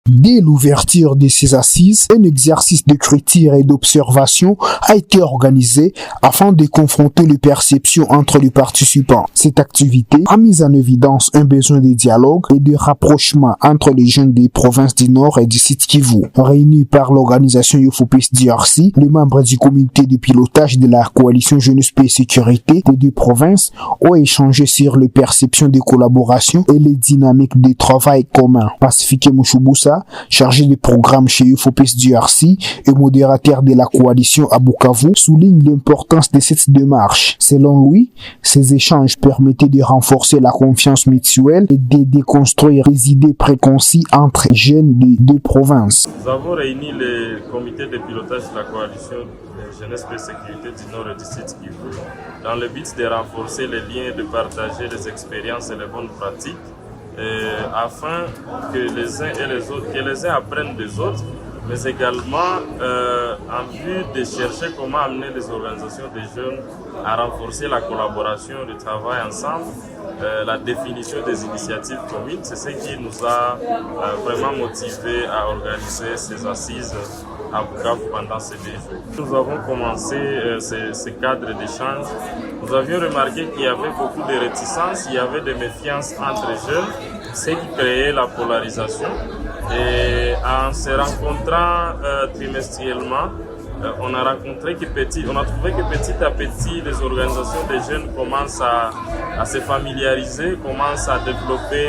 Dès l'ouverture de ces assises, un exercice de critique et d'observation a été organisé afin de confronter les perceptions entre les participants. Cette activité a mis en évidence un besoin de dialogue et de rapprochement entre les jeunes des provinces du Nord et du Sud Kivu. Réunis par l'organisation UFOPES DRC, les membres du comité de pilotage de la coalition Jeunesse, Paix et Sécurité des deux provinces ont échangé sur les perceptions de collaboration et les dynamiques de travail commun. Pacifique Mouchouboussa, chargé de programme chez UFOPES DRC et modérateur de la coalition à Bukavu, souligne l'importance de cette démarche. Selon lui, ces échanges permettaient de renforcer la confiance mutuelle et de déconstruire les idées préconçues entre jeunes des deux provinces. Nous avons réuni le comité de pilotage de la coalition Jeunesse et Sécurité du Nord et du Sud Kivu dans le but de renforcer les liens et de partager les expériences et les bonnes pratiques afin que les uns et les autres, que les uns apprennent des autres, mais également en vue de chercher comment amener les organisations des jeunes à renforcer la collaboration, le travail ensemble, la définition des initiatives communes. C'est ce qui nous a vraiment motivés à organiser ces assises à Bukavu pendant ces 2 jours. Nous avons commencé ces cadres d'échange. Nous avions remarqué qu'il y avait beaucoup de réticences, il y avait des méfiances entre jeunes, ce qui créait la polarisation. Et en se rencontrant trimestriellement, on a trouvé que petit à petit, les organisations des jeunes commencent à se familiariser, commencent à développer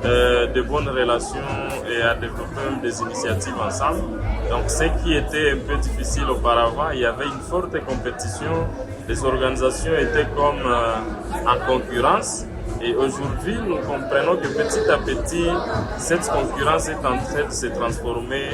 de bonnes relations et à développer même des initiatives ensemble. Donc ce qui était un peu difficile auparavant, il y avait une forte compétition, les organisations étaient comme en concurrence. Et aujourd'hui, nous comprenons que petit à petit, cette concurrence est en train de se transformer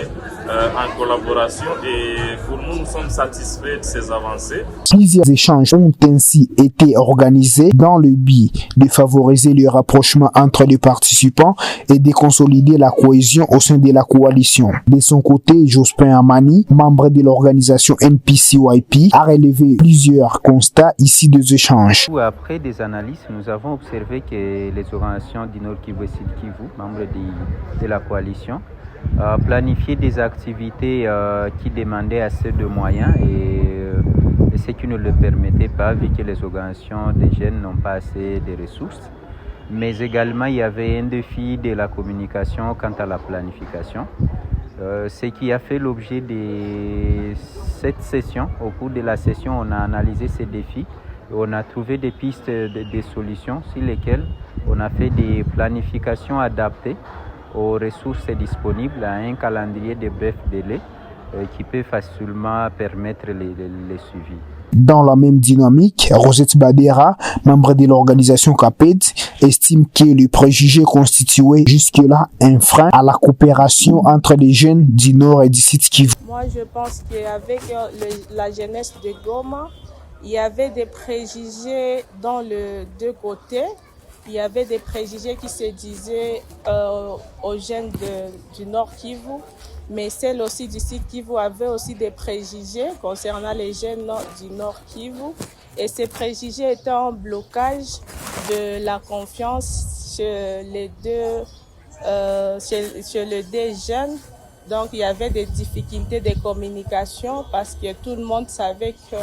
en collaboration et pour nous, nous sommes satisfaits de ces avancées. Plusieurs échanges ont ainsi été organisés dans le but de favoriser le rapprochement entre les participants et de consolider la cohésion au sein de la coalition. De son côté, Jospin Amani, membre de l'organisation NPCYP, a relevé plusieurs constats ici des échanges. Après des analyses, nous avons observé que les organisations du Nord Kivu et Sud Kivu, membres de la coalition, planifiaient des activités qui demandaient assez de moyens et ce qui ne le permettait pas vu que les organisations des jeunes n'ont pas assez de ressources. Mais également, il y avait un défi de la communication quant à la planification. Ce qui a fait l'objet de cette session. Au cours de la session, on a analysé ces défis. On a trouvé des pistes, des solutions sur lesquelles on a fait des planifications adaptées aux ressources disponibles à un calendrier de bref délai qui peut facilement permettre les suivis. Dans la même dynamique, Rosette Badera, membre de l'organisation CAPED, estime que les préjugés constituaient jusque-là un frein à la coopération entre les jeunes du Nord et du Sud Kivu. Moi, je pense qu'avec la jeunesse de Goma, il y avait des préjugés dans les deux côtés. Il y avait des préjugés qui se disaient aux jeunes du Nord Kivu, mais celles aussi du Sud Kivu avaient aussi des préjugés concernant les jeunes du Nord Kivu. Et ces préjugés étaient un blocage de la confiance chez les deux jeunes. Donc il y avait des difficultés de communication parce que tout le monde savait que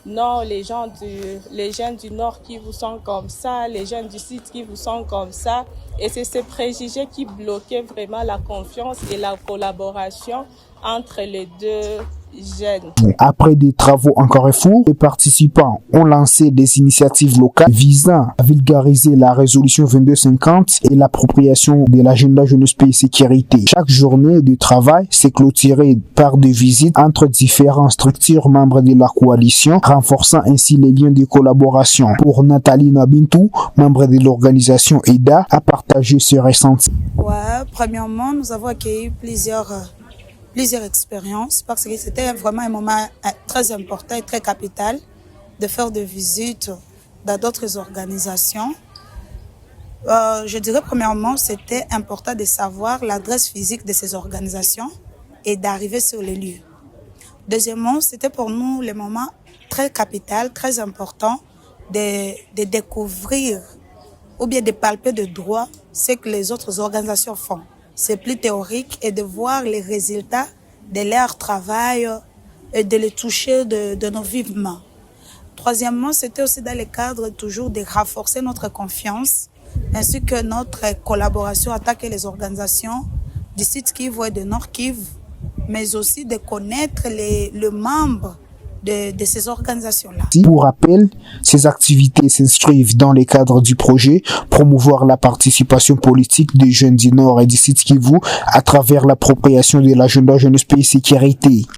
non, les jeunes du Nord Kivu sont comme ça, les jeunes du Sud Kivu sont comme ça. Et c'est ces préjugés qui bloquaient vraiment la confiance et la collaboration entre les deux jeunes. Après des travaux en Carrefour, les participants ont lancé des initiatives locales visant à vulgariser la résolution 2250 et l'appropriation de l'agenda jeunesse, paix et sécurité. Chaque journée de travail s'est clôturée par des visites entre différentes structures membres de la coalition, renforçant ainsi les liens de collaboration. Pour Nathalie Nabintou, membre de l'organisation EDA, a partagé ce ressenti. Premièrement, nous avons accueilli plusieurs expériences parce que c'était vraiment un moment très important et très capital de faire des visites dans d'autres organisations. Je dirais premièrement, c'était important de savoir l'adresse physique de ces organisations et d'arriver sur les lieux. Deuxièmement, c'était pour nous le moment très capital, très important de découvrir ou bien de palper de droit ce que les autres organisations font. c'est plus théorique, et de voir les résultats de leur travail et de les toucher de nos vivements. Troisièmement, c'était aussi dans le cadre toujours de renforcer notre confiance ainsi que notre collaboration avec les organisations du Sud Kivu et de Nord Kivu, mais aussi de connaître les membres de ces organisations-là. Pour rappel, ces activités s'inscrivent dans le cadre du projet promouvoir la participation politique des jeunes du Nord et du Sud Kivu à travers l'appropriation de l'agenda jeunesse, paix et sécurité.